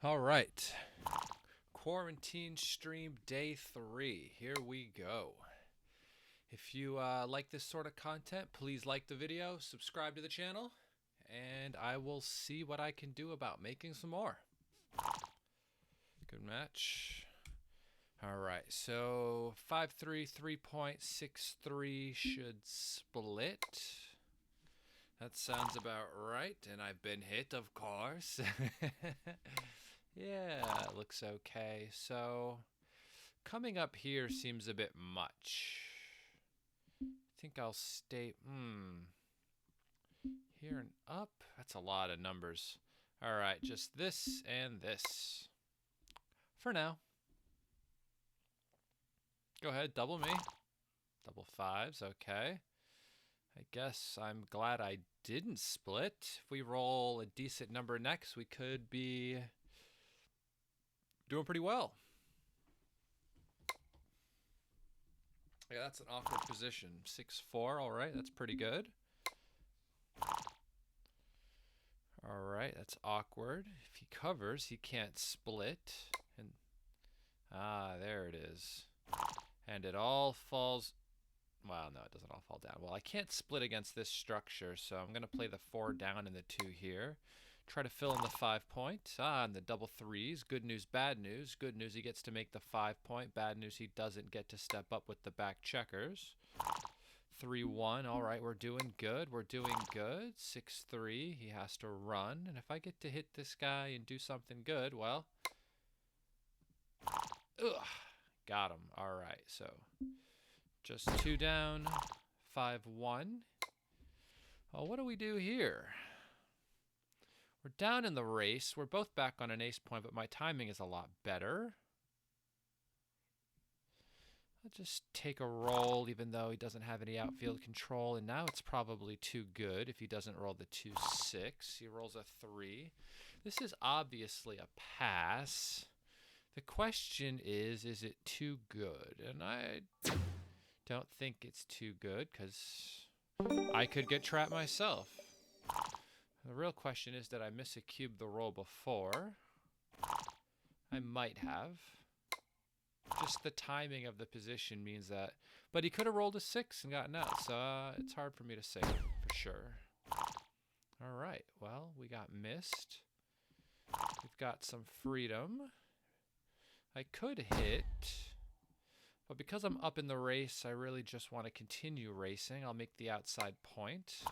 All right. Quarantine stream day 3. Here we go. If you like this sort of content, please like the video, subscribe to the channel, and I will see what I can do about making some more. Good match. All right, so 5-3, 3.63 should split. That sounds about right, and I've been hit, of course. Yeah, it looks okay. So, coming up here seems a bit much. I think I'll stay, here and up? That's a lot of numbers. All right, just this and this. For now. Go ahead, double me. Double fives, okay. I guess I'm glad I didn't split. If we roll a decent number next, we could be doing pretty well. Yeah, that's an awkward position. 6-4, all right, that's pretty good. All right, that's awkward. If he covers, he can't split. And there it is. And it all falls. Well, no, it doesn't all fall down. Well, I can't split against this structure, so I'm going to play the 4 down and the 2 here. Try to fill in the 5 point. And the double threes. Good news, bad news. Good news, he gets to make the 5 point. Bad news, he doesn't get to step up with the back checkers. 3-1. All right, we're doing good. We're doing good. 6-3. He has to run. And if I get to hit this guy and do something good, well, got him. All right, so just 2 down. 5-1. Oh, what do we do here? We're down in the race. We're both back on an ace point, but my timing is a lot better. I'll just take a roll, even though he doesn't have any outfield control. And now it's probably too good if he doesn't roll the 2-6. He rolls a 3. This is obviously a pass. The question is it too good? And I don't think it's too good because I could get trapped myself. The real question is, did I miss a cube the roll before? I might have. Just the timing of the position means that. But he could have rolled a 6 and gotten out, so it's hard for me to say for sure. All right, well, we got missed. We've got some freedom. I could hit, but because I'm up in the race, I really just want to continue racing. I'll make the outside point.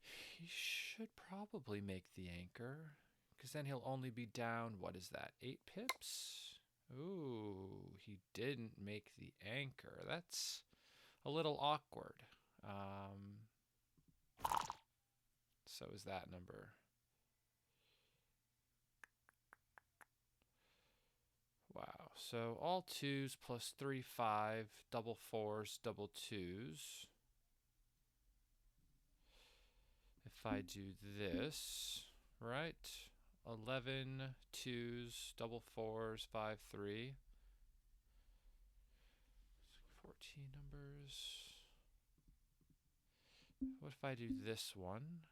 He should probably make the anchor, because then he'll only be down, what is that, 8 pips? Ooh, he didn't make the anchor. That's a little awkward. So is that number. Wow, so all 2s plus 3, 5, double 4s, double 2s. If I do this, right? 11 2s, double 4s, 5, 3. 14 numbers. What if I do this one?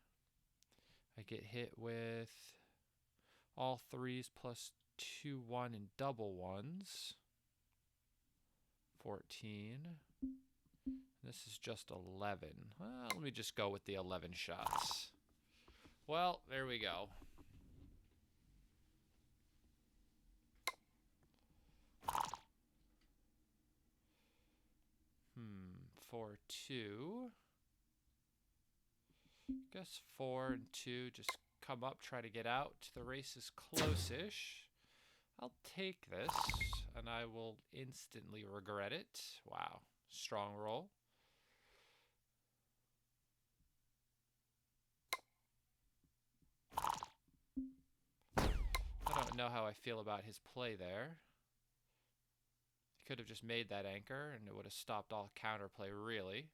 I get hit with all 3s plus 2, 1, and double 1s. 14. This is just 11. Well, let me just go with the 11 shots. Well, there we go. Four, 2. Guess 4 and 2 just come up, try to get out. The race is close-ish. I'll take this, and I will instantly regret it. Wow, strong roll. I don't know how I feel about his play there. He could have just made that anchor, and it would have stopped all counterplay, really.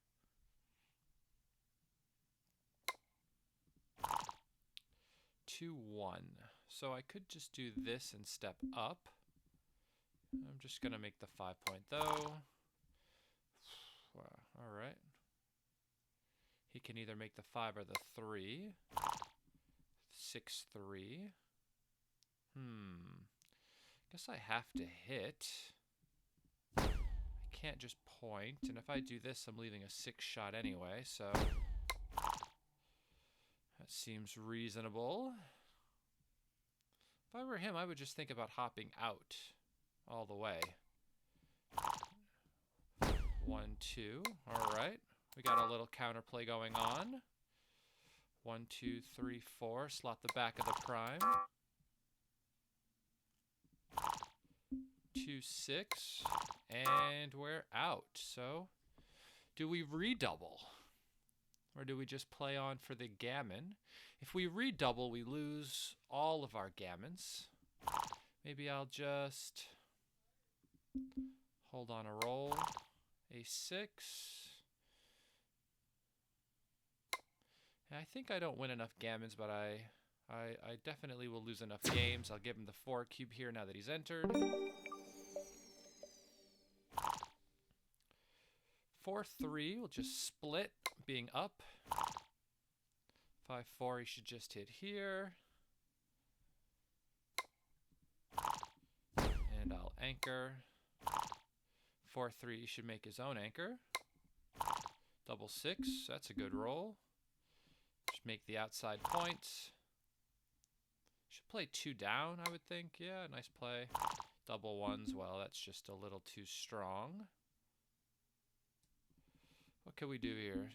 2-1. So I could just do this and step up. I'm just going to make the 5 point, though. Wow, all right. He can either make the 5 or the 3. 6-3. Guess I have to hit. I can't just point, and if I do this, I'm leaving a 6 shot anyway, so that seems reasonable. If I were him, I would just think about hopping out all the way. 1, 2. All right. We got a little counterplay going on. 1, 2, 3, 4. Slot the back of the prime. 2, 6. And we're out. So, do we redouble? Or do we just play on for the gammon? If we redouble, we lose all of our gammons. Maybe I'll just hold on a roll. A 6. I think I don't win enough gammons, but I definitely will lose enough games. I'll give him the 4 cube here now that he's entered. 4-3, we'll just split, being up. 5-4, he should just hit here. And I'll anchor. 4-3, he should make his own anchor. Double 6, that's a good roll. Just make the outside points. Should play 2 down, I would think. Yeah, nice play. Double 1s, well, that's just a little too strong. What can we do here?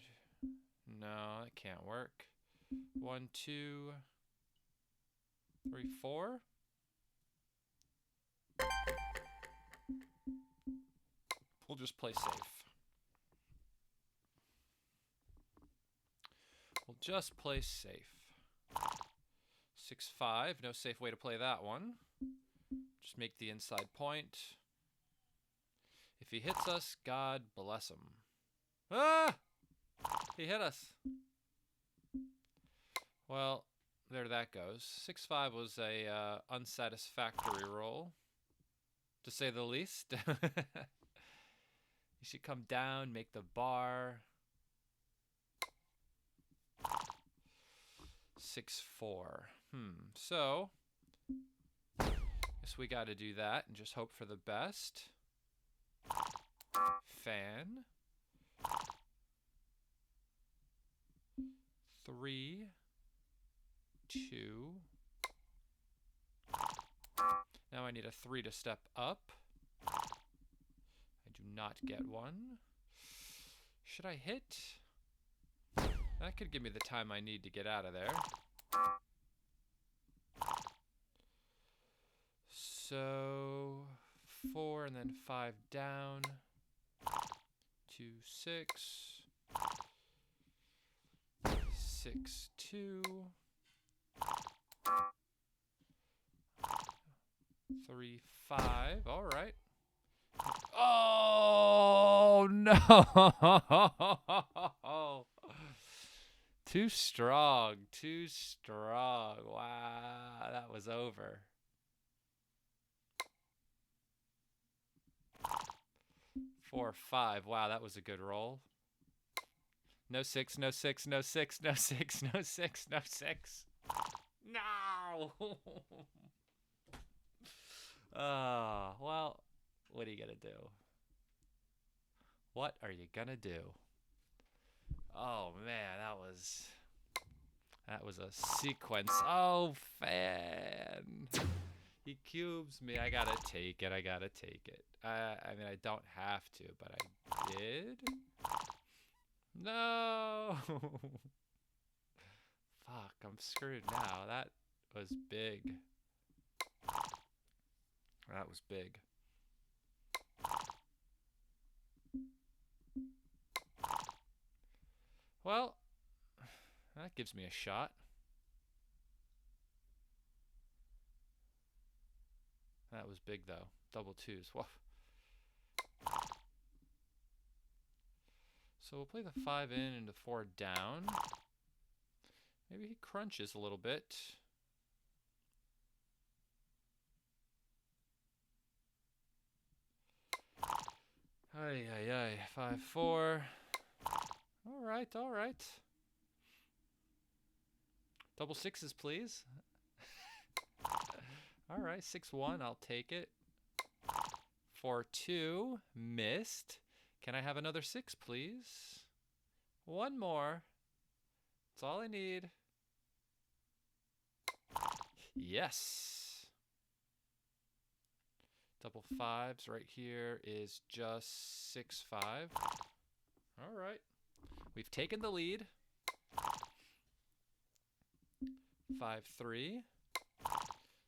No, that can't work. 1, 2, 3, 4. We'll just play safe. We'll just play safe. 6-5, no safe way to play that one. Just make the inside point. If he hits us, God bless him. Ah! He hit us. Well, there that goes. 6-5 was a unsatisfactory roll, to say the least. You should come down, make the bar. 6-4. So, guess we got to do that and just hope for the best. Fan. 3, 2. Now I need a 3 to step up. I do not get one. Should I hit? That could give me the time I need to get out of there. So 4 and then 5 down. 2, 6. 6, 2. 3, 5. All right. Oh no! Too strong. Too strong. Wow, that was over. 4, 5. Wow, that was a good roll. No 6, no 6, no 6, no 6, no 6, no 6. No! Well, what are you gonna do? What are you gonna do? Oh man, that was a sequence. Oh, fan. He cubes me. I gotta take it. I gotta take it. I mean, I don't have to, but I did. No! Fuck, I'm screwed now. That was big. That was big. Well, that gives me a shot. That was big, though. Double 2s. Woof. So we'll play the 5 in and the 4 down. Maybe he crunches a little bit. Ay, ay, ay. 5, 4. All right, all right. Double sixes, please. All right, 6-1, I'll take it. 4-2, missed. Can I have another 6, please? One more. That's all I need. Yes. Double fives right here is just 6-5. All right. We've taken the lead. 5-3.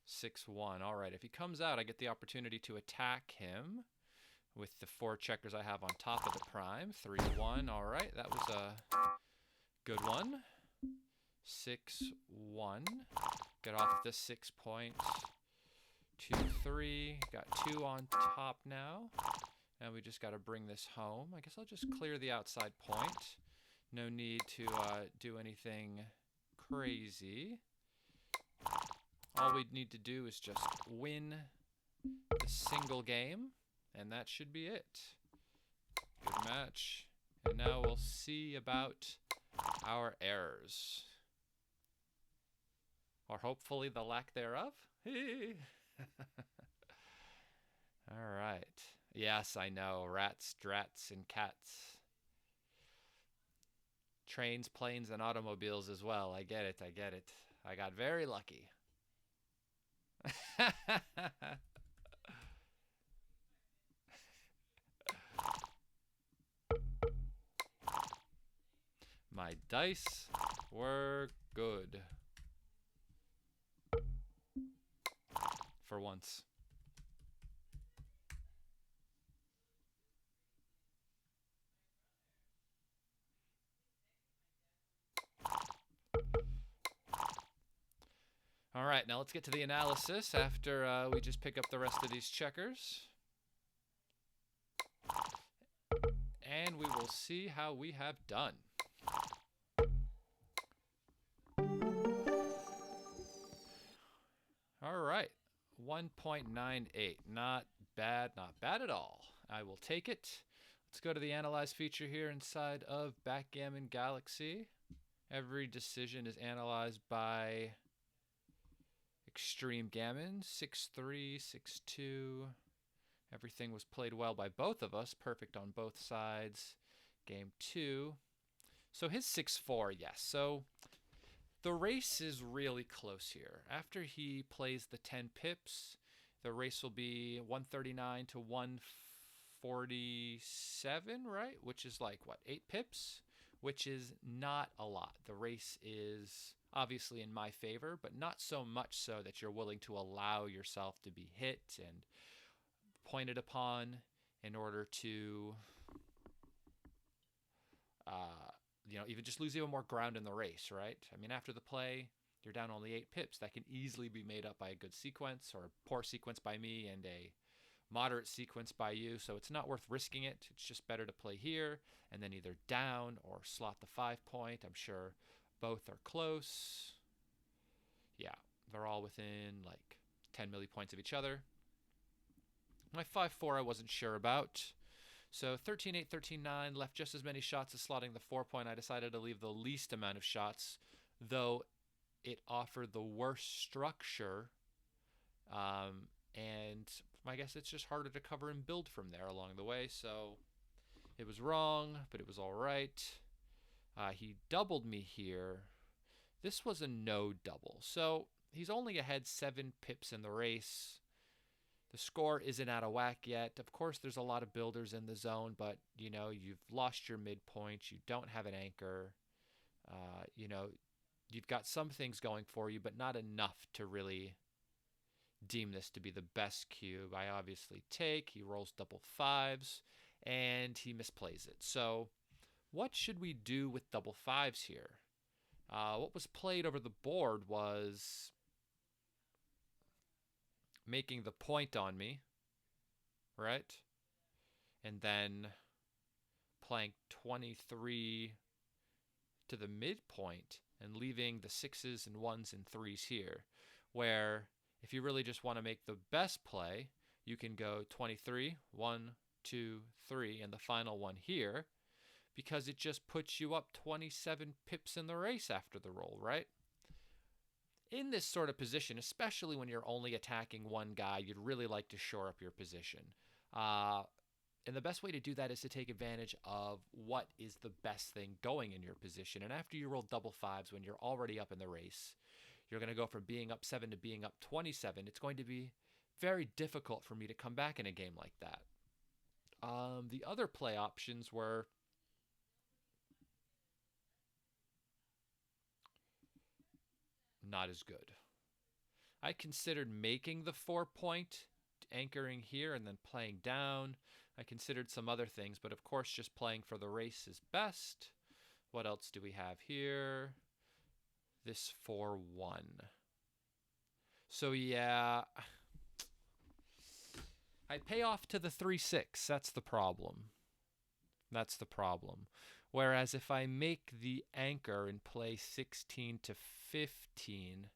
6-1. All right. If he comes out, I get the opportunity to attack him with the 4 checkers I have on top of the prime. 3-1. All right. That was a good one. 6-1. Get off the 6 points. 2-3. Got 2 on top now. And we just got to bring this home. I guess I'll just clear the outside point. No need to do anything crazy. All we need to do is just win the single game, and that should be it. Good match. And now we'll see about our errors. Or hopefully the lack thereof. All right. Yes, I know. Rats, drats, and cats. Trains, planes, and automobiles as well. I get it. I get it. I got very lucky. My dice were good. For once. All right, now let's get to the analysis after we just pick up the rest of these checkers. And we will see how we have done. All right, 1.98. Not bad, not bad at all. I will take it. Let's go to the Analyze feature here inside of Backgammon Galaxy. Every decision is analyzed by Extreme Gammon. 6-3, 6-2. Everything was played well by both of us. Perfect on both sides. Game 2. So his 6-4, yes. So the race is really close here. After he plays the 10 pips, the race will be 139 to 147, right? Which is like, what, 8 pips? Which is not a lot. The race is obviously in my favor, but not so much so that you're willing to allow yourself to be hit and pointed upon in order to, even just lose even more ground in the race, right? I mean, after the play, you're down only 8 pips. That can easily be made up by a good sequence or a poor sequence by me and a moderate sequence by you, so it's not worth risking it. It's just better to play here and then either down or slot the 5 point. I'm sure both are close. Yeah, they're all within like 10 milli points of each other. My 5-4 I wasn't sure about. So 13-8, 13-9, left just as many shots as slotting the 4 point. I decided to leave the least amount of shots, though it offered the worst structure. And I guess it's just harder to cover and build from there along the way. So it was wrong, but it was all right. He doubled me here. This was a no double. So he's only ahead 7 pips in the race. The score isn't out of whack yet. Of course, there's a lot of builders in the zone, but, you've lost your midpoint. You don't have an anchor. You've got some things going for you, but not enough to really deem this to be the best cube. I obviously take. He rolls double 5s, and he misplays it. So what should we do with double 5s here? What was played over the board was making the point on me, right? And then playing 23 to the midpoint and leaving the 6s and 1s and 3s here, where if you really just want to make the best play, you can go 23, 1, 2, 3, and the final one here, because it just puts you up 27 pips in the race after the roll, right? in this sort of position, especially when you're only attacking one guy, you'd really like to shore up your position. Uh, and the best way to do that is to take advantage of what is the best thing going in your position. And after you roll double fives when you're already up in the race, you're going to go from being up 7 to being up 27. It's going to be very difficult for me to come back in a game like that. The other play options were not as good. I considered making the 4-point, anchoring here and then playing down. I considered some other things, but of course just playing for the race is best. What else do we have here? This 4-1. So yeah, I pay off to the 3-6. That's the problem. That's the problem. Whereas if I make the anchor and play 16 to 15,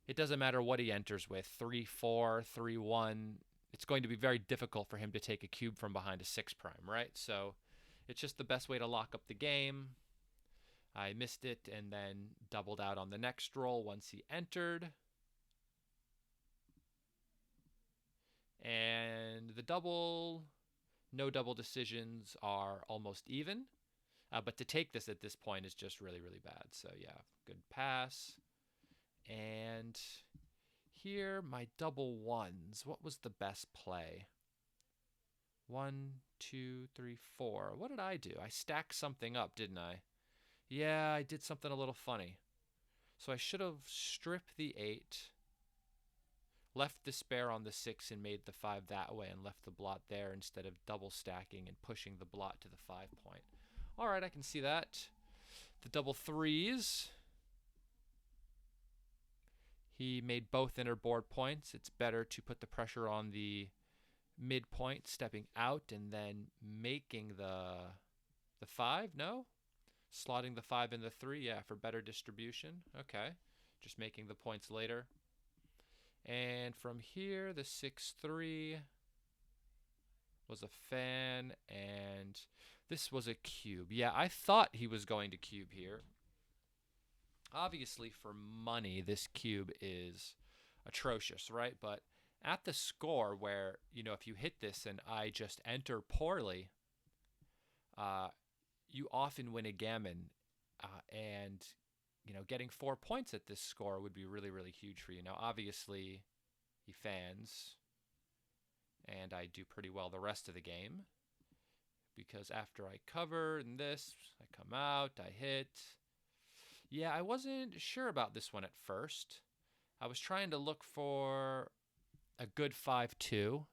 it doesn't matter what he enters with, 3-4, 3-1. It's going to be very difficult for him to take a cube from behind a 6 prime, right? So it's just the best way to lock up the game. I missed it and then doubled out on the next roll once he entered. And the no double decisions are almost even. But to take this at this point is just really, really bad. So yeah, good pass. And here, my double ones. What was the best play? 1, 2, 3, 4. What did I do? I stacked something up, didn't I? Yeah, I did something a little funny. So I should have stripped the 8, left the spare on the 6 and made the 5 that way and left the blot there instead of double stacking and pushing the blot to the 5 point. All right, I can see that. The double 3s. He made both inner board points. It's better to put the pressure on the midpoint, stepping out and then making the 5. No? Slotting the 5 in the 3, yeah, for better distribution. Okay. Just making the points later. And from here, the 6-3 was a fan, and this was a cube. Yeah, I thought he was going to cube here. Obviously, for money, this cube is atrocious, right? But at the score where, if you hit this and I just enter poorly, you often win a gammon. And, getting 4 points at this score would be really, really huge for you. Now, obviously, he fans, and I do pretty well the rest of the game. Because after I cover in this, I come out, I hit. Yeah, I wasn't sure about this one at first. I was trying to look for a good 5-2,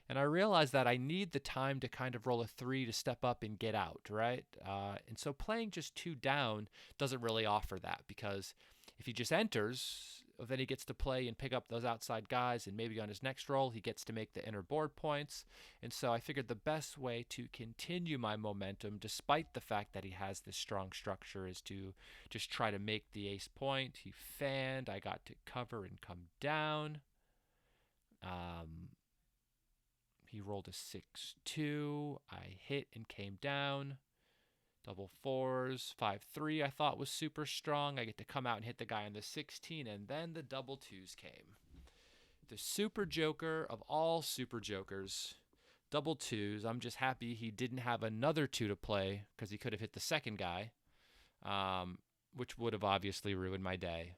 and I realized that I need the time to kind of roll a 3 to step up and get out, right? And so playing just 2 down doesn't really offer that, because if he just enters, then he gets to play and pick up those outside guys, and maybe on his next roll he gets to make the inner board points. And so I figured the best way to continue my momentum, despite the fact that he has this strong structure, is to just try to make the ace point. He fanned, I got to cover and come down. He rolled a 6-2. I hit and came down. Double 4s, 5-3 I thought was super strong. I get to come out and hit the guy on the 16, and then the double 2s came. The super joker of all super jokers, double 2s. I'm just happy he didn't have another 2 to play, because he could have hit the second guy, which would have obviously ruined my day.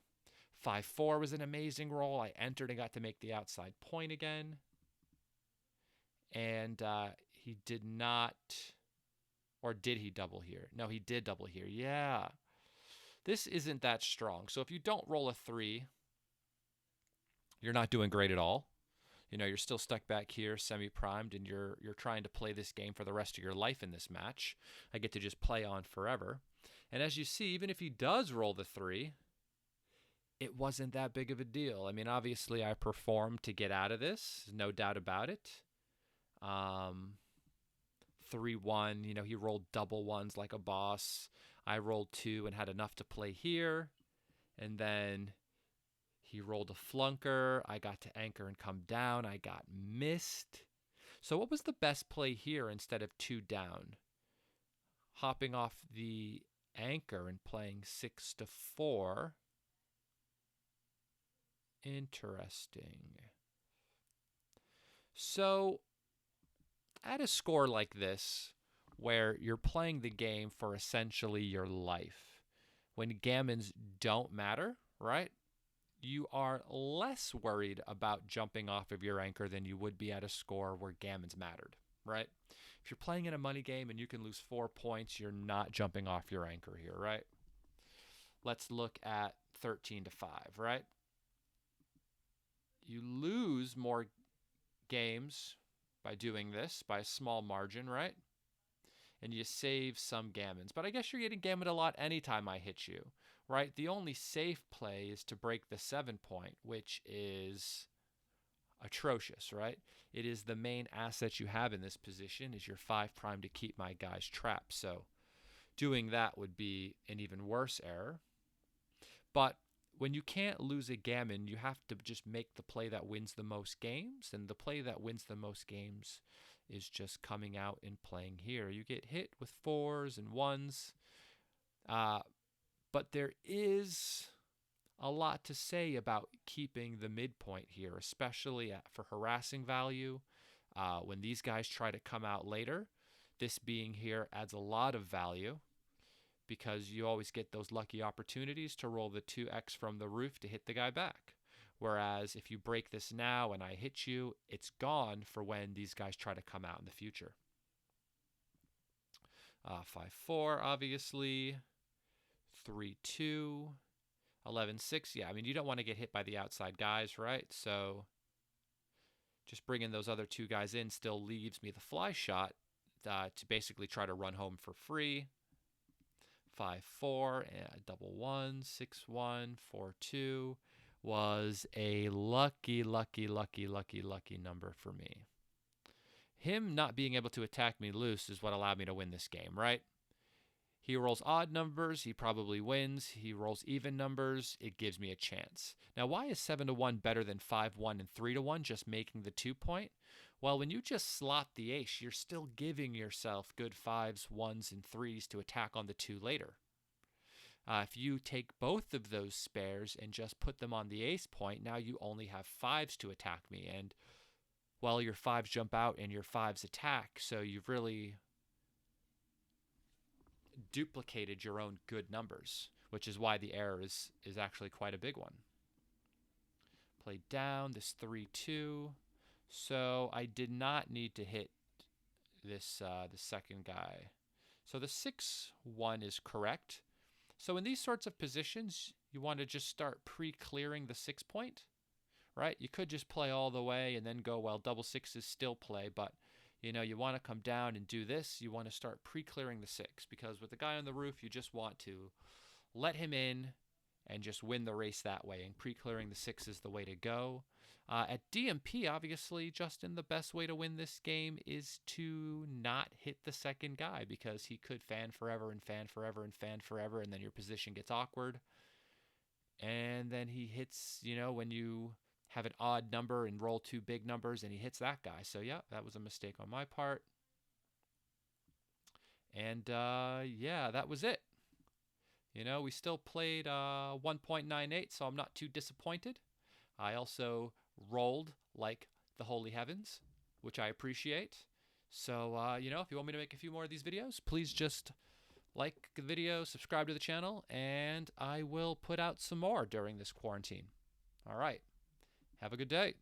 5-4 was an amazing roll. I entered and got to make the outside point again. And he did not... Or did he double here? No, he did double here. Yeah. This isn't that strong. So if you don't roll a 3, you're not doing great at all. You're still stuck back here, semi-primed, and you're trying to play this game for the rest of your life in this match. I get to just play on forever. And as you see, even if he does roll the 3, it wasn't that big of a deal. I mean, obviously I performed to get out of this, no doubt about it. 3-1, he rolled double ones like a boss. I rolled 2 and had enough to play here. And then he rolled a flunker. I got to anchor and come down. I got missed. So what was the best play here instead of 2 down? Hopping off the anchor and playing 6-4. Interesting. So, at a score like this, where you're playing the game for essentially your life, when gammons don't matter, right? You are less worried about jumping off of your anchor than you would be at a score where gammons mattered, right? If you're playing in a money game and you can lose 4 points, you're not jumping off your anchor here, right? Let's look at 13 to 5, right? You lose more games by doing this by a small margin, right? And you save some gammons. But I guess you're getting gammon a lot anytime I hit you, right? The only safe play is to break the 7 point, which is atrocious, right? It is the main asset you have in this position is your 5 prime to keep my guys trapped. So doing that would be an even worse error. But when you can't lose a gammon, you have to just make the play that wins the most games. And the play that wins the most games is just coming out and playing here. You get hit with 4s and 1s. But there is a lot to say about keeping the midpoint here, especially for harassing value. When these guys try to come out later, this being here adds a lot of value because you always get those lucky opportunities to roll the 2x from the roof to hit the guy back. Whereas if you break this now and I hit you, it's gone for when these guys try to come out in the future. 5-4, obviously. 3-2. 11-6. Yeah, I mean, you don't want to get hit by the outside guys, right? So just bringing those other 2 guys in still leaves me the fly shot to basically try to run home for free. 5-4, double 1, 6-1, 4-2 was a lucky number for me. Him not being able to attack me loose is what allowed me to win this game, right? He rolls odd numbers, he probably wins. He rolls even numbers, it gives me a chance. Now, why is 7-1 better than 5-1 and 3-1, just making the 2 point? Well, when you just slot the ace, you're still giving yourself good 5s, 1s, and 3s to attack on the 2 later. If you take both of those spares and just put them on the ace point, now you only have 5s to attack me. And, well, your 5s jump out and your 5s attack, so you've really duplicated your own good numbers, which is why the error is actually quite a big one. Played down this 3-2. So I did not need to hit this the second guy. So the 6-1 is correct. So in these sorts of positions, you want to just start pre-clearing the 6 point, right? You could just play all the way and then go, well, double 6s still play, but you know, you want to come down and do this. You want to start pre-clearing the 6 because with the guy on the roof, you just want to let him in and just win the race that way. And pre-clearing the 6 is the way to go. At DMP, obviously, Justin, the best way to win this game is to not hit the second guy because he could fan forever and fan forever and fan forever, and then your position gets awkward. And then he hits, you know, when you have an odd number and roll 2 big numbers, and he hits that guy. So, yeah, that was a mistake on my part. And, yeah, that was it. You know, we still played 1.98, so I'm not too disappointed. I also rolled like the holy heavens, which I appreciate. So, you know, if you want me to make a few more of these videos, please just like the video, subscribe to the channel, and I will put out some more during this quarantine. All right. Have a good day.